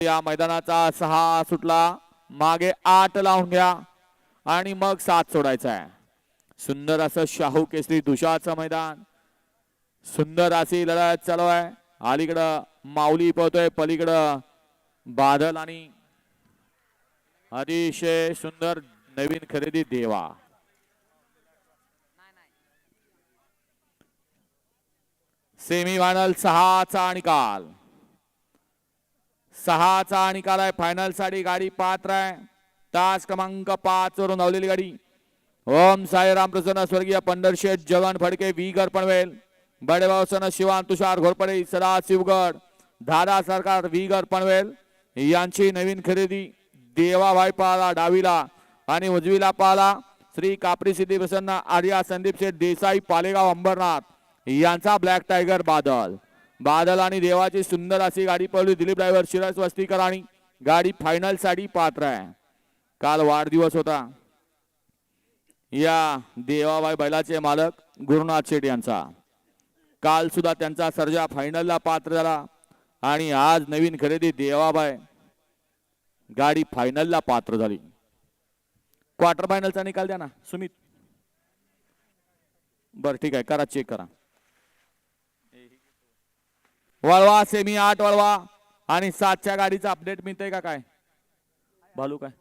या मैदानाचा 6 सुटला, मागे 8 लावून घ्या आणि मग 7 सोडायचा आहे. सुंदर असं शाहू केसरी दुशाचं मैदान, सुंदर अशी लढत चालू आहे. अलीकडं माऊली पळतोय, पलीकडं बादल आणि अतिशय सुंदर नवीन खरेदी देवा. सेमी फायनल 6चा निकाल, 6चा निकाल आहे. फायनल साठी गाडी पात्र आहे. तास क्रमांक 5 वरून धावलेली गाडी ओम साईराम प्रसन्न स्वर्गीय पंढरशेठ जगन फडके वीगर पनवेल, बडेभाऊ सन शिवान तुषार घोरपडे सदा शिवगड, दादा सरकार वीगर पनवेल यांची नवीन खरेदी देवाभाई पाला डावीला आणि उजवीला पाला श्री कापरी सिद्धी प्रसन्न आर्या संदीप शेठ देसाई पालेगाव अंबरनाथ यांचा ब्लॅक टायगर बादल. बादल आणि देवाची सुंदर अशी गाडी पळवली. दिलीप ड्रायव्हर शिरस वस्तीकर आणि गाडी फायनल साठी पात्र आहे. काल वाढदिवस होता या देवाबाई बैलाचे मालक गुरुनाथ शेठ यांचा. काल सुद्धा त्यांचा सर्जा फायनलला पात्र झाला आणि आज नवीन खरेदी देवाबाई गाडी फायनलला पात्र झाली. क्वार्टर फायनलचा निकाल द्या ना सुमित. बर ठीक आहे, करा चेक करा. वळवा सेमी 8 वळवा आणि 7च्या गाडीचा अपडेट मिळतंय का काय भालू काय